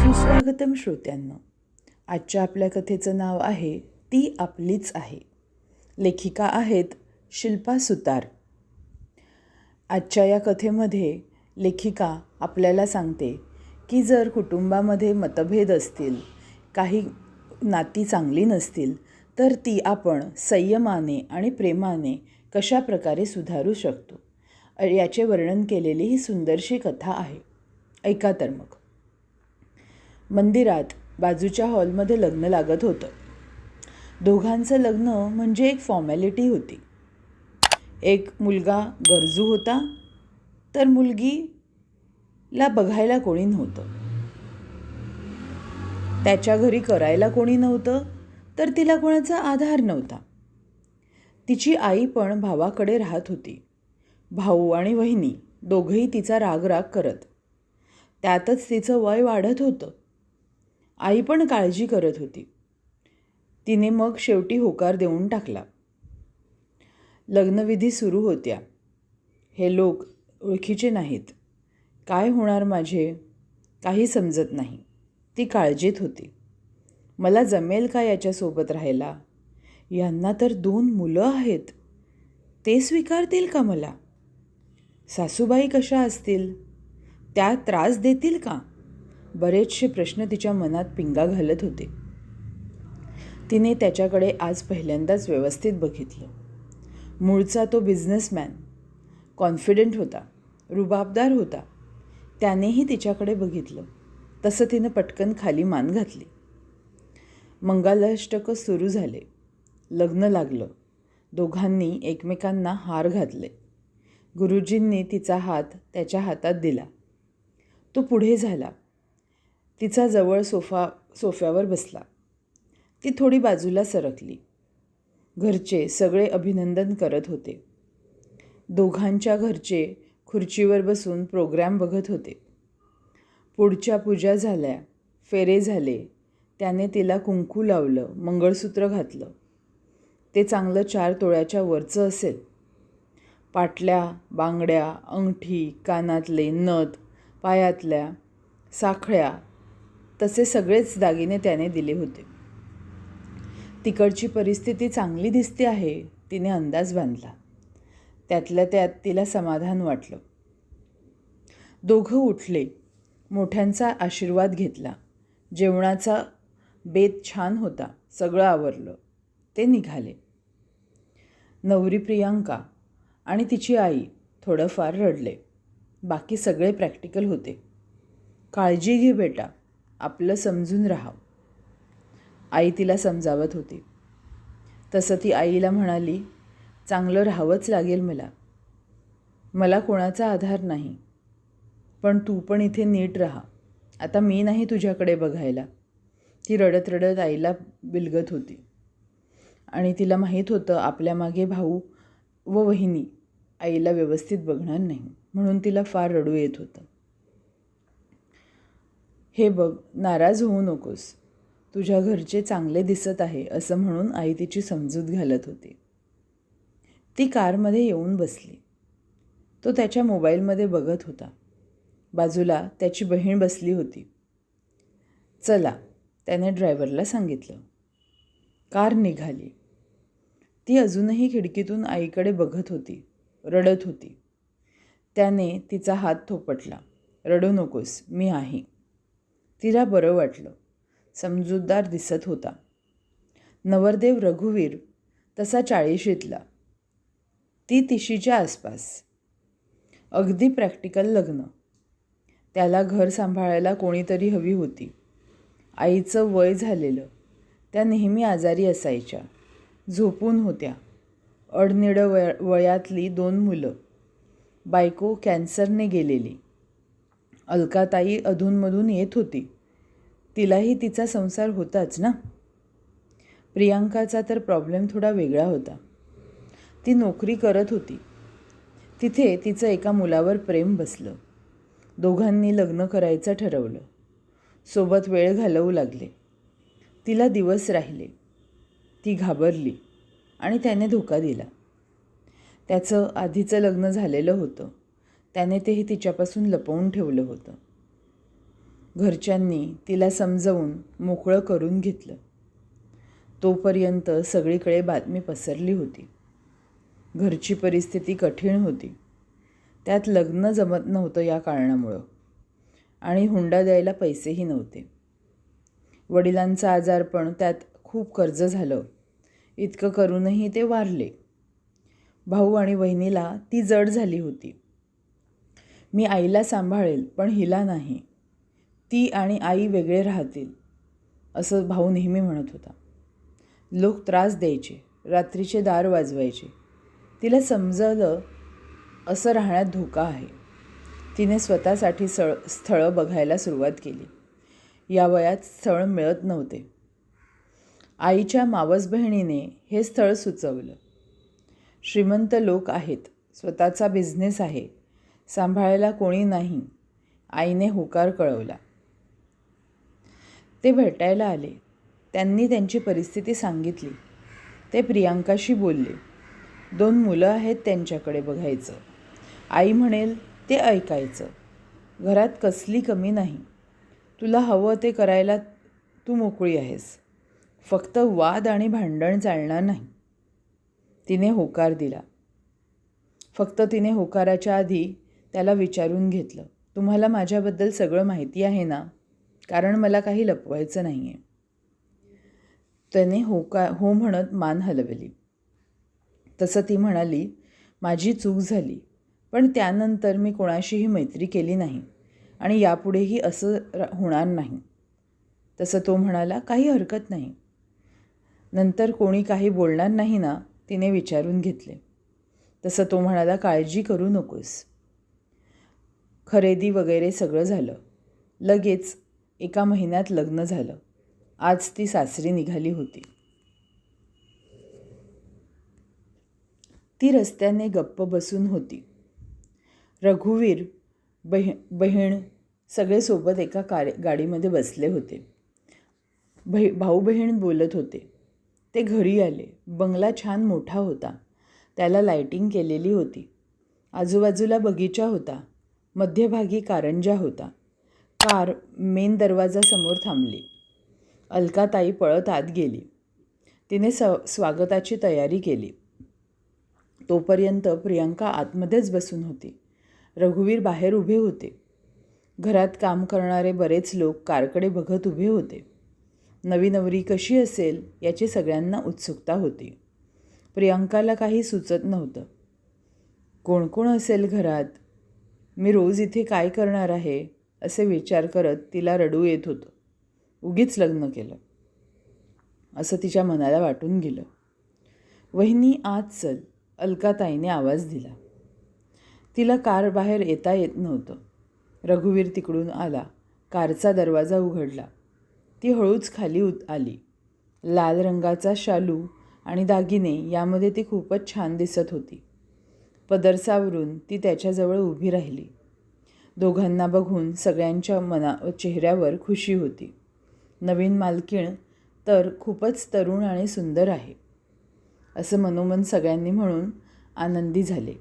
सुस्वागतम श्रोत्यांनो. आजच्या आपल्या कथेचं नाव आहे ती आपलीच आहे. लेखिका आहेत शिल्पा सुतार. आजच्या या कथेमध्ये लेखिका आपल्याला सांगते की जर कुटुंबामध्ये मतभेद असतील, काही नाती चांगली नसतील, तर ती आपण संयमाने आणि प्रेमाने कशा प्रकारे सुधारू शकतो याचे वर्णन केलेली ही सुंदरशी कथा आहे. ऐका तर मग. मंदिरात बाजूच्या हॉलमध्ये लग्न लागत होतं. दोघांचं लग्न म्हणजे एक फॉर्मॅलिटी होती. एक मुलगा गरजू होता, तर मुलगीला बघायला कोणी नव्हतं. त्याच्या घरी करायला कोणी नव्हतं, तर तिला कोणाचा आधार नव्हता. तिची आई पण भावाकडे राहत होती. भाऊ आणि वहिनी दोघंही तिचा रागराग करत. त्यातच तिचं वय वाढत होतं. आई पण काळजी करत होती. तिने मग शेवटी होकार देऊन टाकला. लग्नविधी सुरू होत्या. हे लोक ओळखीचे नाहीत. काय होणार माझे? काही समजत नाही. ती काळजीत होती. मला जमेल का याच्यासोबत राहायला? यांना तर 2 मुलं आहेत. ते स्वीकारतील का मला? सासूबाई कशा असतील? त्या त्रास देतील का? बरेचसे प्रश्न तिच्या मनात पिंगा घालत होते. तिने त्याच्याकडे आज पहिल्यांदाच व्यवस्थित बघितलं. मूळचा तो बिझनेसमॅन, कॉन्फिडंट होता, रुबाबदार होता. त्यानेही तिच्याकडे बघितलं. तसं तिनं पटकन खाली मान घातली. मंगलाष्टक सुरू झाले. लग्न लागलं. दोघांनी एकमेकांना हार घातले. गुरुजींनी तिचा हात त्याच्या हातात दिला. तो पुढे झाला. तिचा जवळ सोफ्यावर बसला. ती थोडी बाजूला सरकली. घरचे सगळे अभिनंदन करत होते. दोघांच्या घरचे खुर्चीवर बसून प्रोग्रॅम बघत होते. पुढच्या पूजा झाल्या, फेरे झाले. त्याने तिला कुंकू लावलं, मंगळसूत्र घातलं. ते चांगलं 4 तोळ्याच्या वरचं असेल. पाटल्या, बांगड्या, अंगठी, कानातले, नथ, पायातल्या साखळ्या, तसे सगळेच दागिने त्याने दिले होते. तिकडची परिस्थिती चांगली दिसते आहे, तिने अंदाज बांधला. त्यातल्या त्यात तिला समाधान वाटलं. दोघं उठले. मोठ्यांचा आशीर्वाद घेतला. जेवणाचा बेत छान होता. सगळं आवरलं. ते निघाले. नवरी प्रियांका आणि तिची आई थोडंफार रडले. बाकी सगळे प्रॅक्टिकल होते. काळजी घे बेटा, आपलं समजून राहा. आई तिला समजावत होती. तसं ती आईला म्हणाली, चांगलं राहावंच लागेल मला. मला कोणाचा आधार नाही. पण तू पण इथे नीट राहा. आता मी नाही तुझ्याकडे बघायला. ती रडत रडत आईला बिलगत होती. आणि तिला माहीत होतं आपल्या मागे भाऊ व वहिनी आईला व्यवस्थित बघणार नाही, म्हणून तिला फार रडू येत होतं. हे बघ, नाराज होऊ नकोस. तुझ्या घरचे चांगले दिसत आहे असं म्हणून आई तिची समजूत घालत होती. ती कारमध्ये येऊन बसली. तो त्याच्या मोबाईलमध्ये बघत होता. बाजूला त्याची बहीण बसली होती. चला, त्याने ड्रायव्हरला सांगितलं. कार निघाली. ती अजूनही खिडकीतून आईकडे बघत होती, रडत होती. त्याने तिचा हात थोपटला. रडू नकोस, मी आहे. तिला बरं वाटलं. समजूतदार दिसत होता. नवरदेव रघुवीर तसा 40शीतला, ती 30च्या आसपास. अगदी प्रॅक्टिकल लग्न. त्याला घर सांभाळायला कोणीतरी हवी होती. आईचं वय झालेलं. त्या नेहमी आजारी असायच्या, झोपून होत्या. अडनिडं वयातली 2 मुलं. बायको कॅन्सरने गेलेली. अलकाताई अधूनमधून येत होती. तिलाही तिचा संसार होताच ना. प्रियांकाचा तर प्रॉब्लेम थोडा वेगळा होता. ती नोकरी करत होती. तिथे तिचं एका मुलावर प्रेम बसलं. दोघांनी लग्न करायचं ठरवलं. सोबत वेळ घालवू लागले. तिला दिवस राहिले. ती घाबरली आणि त्याने धोका दिला. त्याचं आधीचं लग्न झालेलं होतं. त्याने तेही तिच्यापासून लपवून ठेवलं होतं. घरच्यांनी तिला समजवून मोकळं करून घेतलं. तोपर्यंत सगळीकडे बातमी पसरली होती. घरची परिस्थिती कठीण होती. त्यात लग्न जमत नव्हतं या कारणामुळं, आणि हुंडा द्यायला पैसेही नव्हते. वडिलांचं आजारपण, त्यात खूप कर्ज झालं. इतकं करूनही ते वारले. भाऊ आणि बहिणीला ती जड झाली होती. मी आईला सांभाळेल, पण हिला नाही. ती आणि आई वेगळे राहतील, असं भाऊ नेहमी म्हणत होता. लोक त्रास द्यायचे, रात्रीचे दार वाजवायचे. तिला समजलं असं राहण्यात धोका आहे. तिने स्वतःसाठी स्थळं बघायला सुरुवात केली. या वयात स्थळ मिळत नव्हते. आईच्या मावस बहिणीने हे स्थळ सुचवलं. श्रीमंत लोक आहेत, स्वतःचा बिझनेस आहे, सांभाळायला कोणी नाही. आईने होकार कळवला. ते भेटायला आले. त्यांनी त्यांची परिस्थिती सांगितली. ते प्रियांकाशी बोलले. 2 मुलं आहेत त्यांच्याकडे बघायचं. आई म्हणेल ते ऐकायचं. घरात कसली कमी नाही. तुला हवं ते करायला तू मोकळी आहेस. फक्त वाद आणि भांडण चालणार नाही. तिने होकार दिला. फक्त तिने होकाराच्या आधी त्याला विचारून घेतलं, तुम्हाला माझ्याबद्दल सगळं माहिती आहे ना? कारण मला काही लपवायचं नाही आहे. त्याने हो म्हणत मान हलवली. तसं ती म्हणाली, माझी चूक झाली, पण त्यानंतर मी कोणाशीही मैत्री केली नाही आणि यापुढेही असं होणार नाही. तसं तो म्हणाला, काही हरकत नाही. नंतर कोणी काही बोलणार नाही ना? तिने विचारून घेतले. तसं तो म्हणाला, काळजी करू नकोस. खरेदी वगैरे सगळं झालं. लगेच 1 महिन्यात लग्न झालं. आज ती सासरी निघाली होती. ती रस्त्याने गप्प बसून होती. रघुवीर, बहीण सगळे सोबत एका गाडीमध्ये बसले होते. भाऊ बहीण बोलत होते. ते घरी आले. बंगला छान मोठा होता. त्याला लाईटिंग केलेली होती. आजूबाजूला बगीचा होता. मध्यभागी कारंजा होता. कार मेन दरवाजासमोर थांबली. अलकाताई पळत आत गेली. तिने स्वागताची तयारी केली. तोपर्यंत प्रियांका आतमध्येच बसून होती. रघुवीर बाहेर उभे होते. घरात काम करणारे बरेच लोक कारकडे बघत उभे होते. नवी नवरी कशी असेल याची सगळ्यांना उत्सुकता होती. प्रियांकाला काही सुचत नव्हतं. कोण कोण असेल घरात? मी रोज इथे काय करणार आहे असे विचार करत तिला रडू येत होतं. उगीच लग्न केलं असं तिच्या मनाला वाटून गेलं. वहिनी आत चल, अलकाताईने आवाज दिला. तिला कार बाहेर येता येत नव्हतं. रघुवीर तिकडून आला. कारचा दरवाजा उघडला. ती हळूच खाली आली. लाल रंगाचा शालू आणि दागिने यामध्ये ती खूपच छान दिसत होती. पदरसावरून ती त्याच्याजवळ उभी राहिली. दोघांना बघून सगळ्यांच्या चेहऱ्यावर खुशी होती. नवीन मालकीण तर खूपच तरुण आणि सुंदर आहे असं मनोमन सगळ्यांनी म्हणून आनंदी झाले.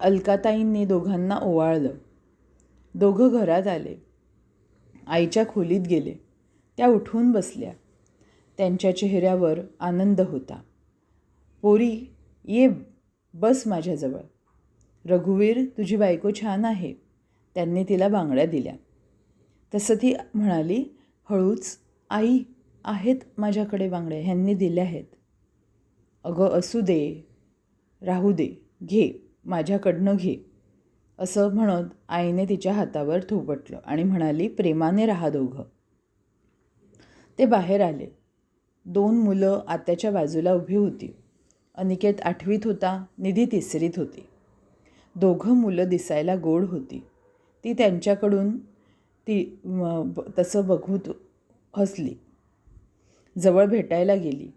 अलकाताईंनी दोघांना ओवाळलं. दोघं घरात आले. आईच्या खोलीत गेले. त्या उठून बसल्या. त्यांच्या चेहऱ्यावर आनंद होता. पोरी ये, बस माझ्याजवळ. रघुवीर, तुझी बायको छान आहे. त्यांनी तिला बांगड्या दिल्या. तसं ती म्हणाली हळूच, आई आहेत माझ्याकडे बांगड्या, ह्यांनी दिल्या आहेत. अगं असू दे, राहू दे, घे, माझ्याकडनं घे, असं म्हणत आईने तिच्या हातावर थोपटलं आणि म्हणाली, प्रेमाने राहा दोघं. ते बाहेर आले. 2 मुलं आत्याच्या बाजूला उभी होती. अनिकेत 8वीत होता, निधी 3रीत होती. दोघं मुलं दिसायला गोड होती. ती त्यांच्याकडून तसं बघूत हसली. जवळ भेटायला गेली.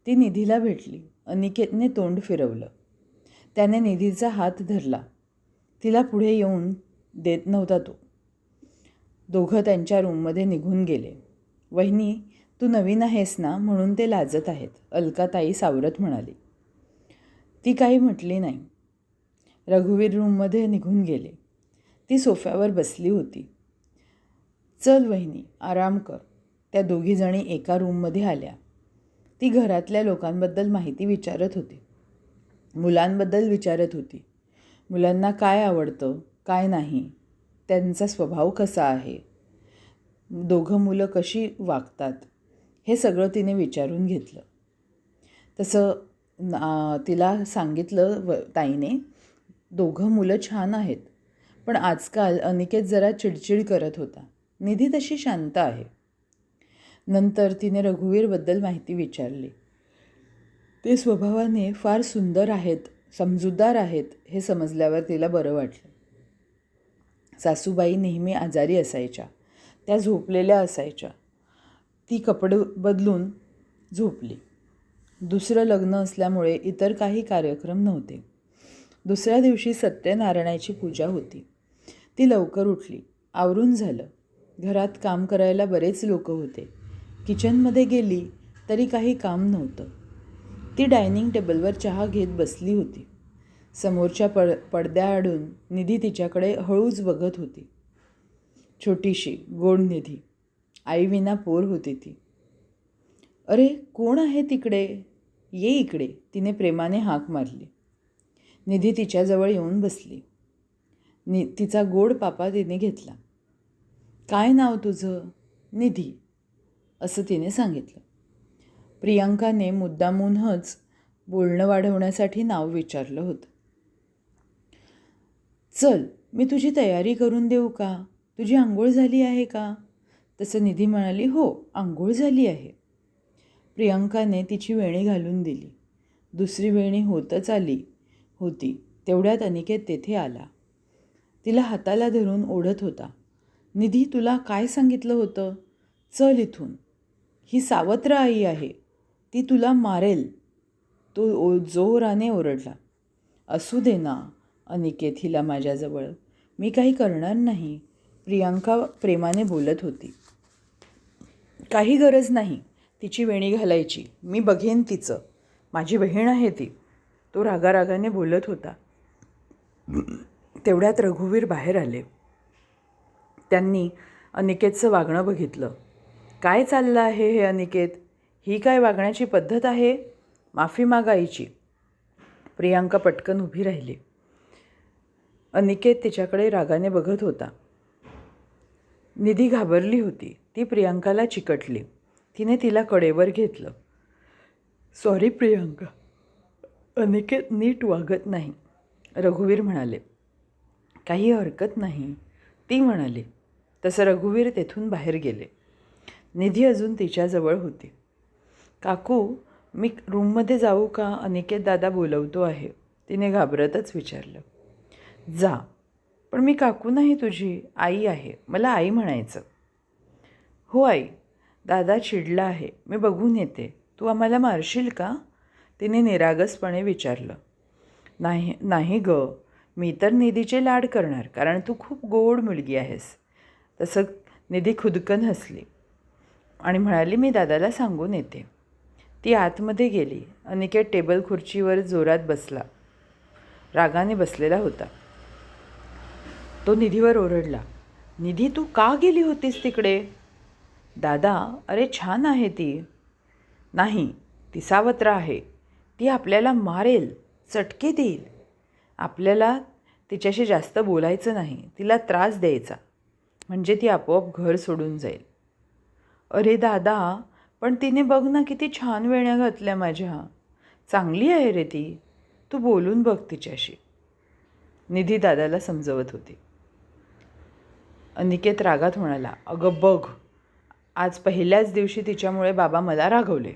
ती निधीला भेटली. अनिकेतने तोंड फिरवलं. त्याने निधीचा हात धरला. तिला पुढे येऊन देत नव्हता तो. दोघं त्यांच्या रूममध्ये निघून गेले. वहिनी, तू नवीन आहेस ना, म्हणून ते लाजत आहेत, अलकाताई सावरत म्हणाली. ती काही म्हटली नाही. रघुवीर रूममध्ये निघून गेले. ती सोफ्यावर बसली होती. चल वहिनी, आराम कर. त्या दोघीजणी एका रूममध्ये आल्या. ती घरातल्या लोकांबद्दल माहिती विचारत होती, मुलांबद्दल विचारत होती. मुलांना काय आवडतं, काय नाही, त्यांचा स्वभाव कसा आहे, दोघं मुलं कशी वागतात, हे सगळं तिने विचारून घेतलं. तसं तिला सांगितलं ताईने, दोघं मुलं छान आहेत, पण आजकाल अनिकेत जरा चिडचिड करत होता. निधी तशी शांत आहे. नंतर तिने रघुवीरबद्दल माहिती विचारली. ते स्वभावाने फार सुंदर आहेत, समजूतदार आहेत, हे समजल्यावर तिला बरं वाटलं. सासूबाई नेहमी आजारी असायच्या, त्या झोपलेल्या असायच्या. ती कपडे बदलून झोपली. दुसरं लग्न असल्यामुळे इतर काही कार्यक्रम नव्हते. दुसऱ्या दिवशी सत्यनारायणाची पूजा होती. ती लवकर उठली. आवरून झालं. घरात काम करायला बरेच लोक होते. किचनमध्ये गेली तरी काही काम नव्हतं. ती डायनिंग टेबलवर चहा घेत बसली होती. समोरच्या पडद्याआडून निधी तिच्याकडे हळूच बघत होती. छोटीशी गोड निधी. आईविना पोर होती ती. अरे कोण आहे तिकडे, ये इकडे, तिने प्रेमाने हाक मारली. निधी तिच्याजवळ येऊन बसली. तिचा गोड पापा तिने घेतला. काय नाव तुझं? निधी, असं तिने सांगितलं. प्रियांकाने मुद्दामूनच बोलणं वाढवण्यासाठी नाव विचारलं होतं. चल, मी तुझी तयारी करून देऊ का? तुझी आंघोळ झाली आहे का? तसं निधी म्हणाली, हो, आंघोळ झाली आहे. प्रियांकाने तिची वेणी घालून दिली. दुसरी वेणी होतच आली होती तेवढ्यात अनिकेत तेथे आला. तिला हाताला धरून ओढत होता. निधी, तुला काय सांगितलं होतं? चल इथून. ही सावत्र आई आहे, ती तुला मारेल. तो जोराने ओरडला. असू दे ना अनिकेत हिला माझ्याजवळ, मी काही करणार नाही, प्रियांका प्रेमाने बोलत होती. काही गरज नाही तिची वेणी घालायची, मी बघेन तिचं, माझी बहीण आहे ती, तो रागारागाने बोलत होता. तेवढ्यात रघुवीर बाहेर आले. त्यांनी अनिकेतचं वागणं बघितलं. काय चाललं आहे हे अनिकेत? ही काय वागण्याची पद्धत आहे? माफी मागायची. प्रियांका पटकन उभी राहिली. अनिकेत तिच्याकडे रागाने बघत होता. निधी घाबरली होती. ती प्रियांकाला चिकटली. तिने तिला कडेवर घेतलं. सॉरी प्रियांका, अनिकेत नीट वागत नाही, रघुवीर म्हणाले. काही हरकत नाही, ती म्हणाली. तसं रघुवीर तेथून बाहेर गेले. निधी अजून तिच्याजवळ होती. काकू, मी रूममध्ये जाऊ का? अनिकेत दादा बोलवतो आहे, तिने घाबरतच विचारलं. जा, पण मी काकू नाही तुझी, आई आहे, मला आई म्हणायचं. हो आई, दादा चिडला आहे, मी बघून येते, तू आम्हाला मारशील का? तिने निरागसपणे विचारलं. नाही नाही ग, मी तर निधीचे लाड करणार, कारण तू खूप गोड मुलगी आहेस. तसं निधी खुदकन हसली आणि म्हणाली, मी दादाला सांगून येते. ती आतमध्ये गेली. अनिकेत टेबल खुर्चीवर जोरात बसला, रागाने बसलेला होता. तो निधीवर ओरडला. निधी, तू का गेली होतीस तिकडे? दादा, अरे छान आहे ती. नाही, ती सावत्र आहे, ती आपल्याला मारेल, चटके देईल. आपल्याला तिच्याशी जास्त बोलायचं नाही, तिला त्रास द्यायचा, म्हणजे ती आपोआप घर सोडून जाईल. अरे दादा, पण तिने बघ ना किती छान वेण्या घातल्या माझ्या, चांगली आहे रे ती, तू बोलून बघ तिच्याशी, निधी दादाला समजवत होती. अनिकेत रागात म्हणाला, अगं बघ, आज पहिल्याच दिवशी तिच्यामुळे बाबा मला रागवले.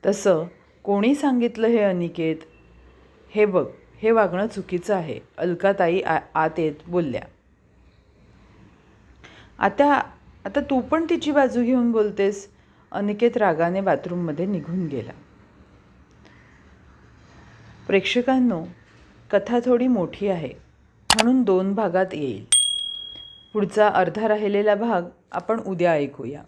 तसं कोणी सांगितलं हे अनिकेत? हे बघ, हे वागणं चुकीचं आहे, अलकाताई आत येत बोलल्या. आता तू पण तिची बाजू घेऊन बोलतेस. अनिकेत रागाने बाथरूममध्ये निघून गेला. प्रेक्षकांनो, कथा थोडी मोठी आहे म्हणून 2 भागात येईल. पुढचा अर्धा राहिलेला भाग आपण उद्या ऐकूया.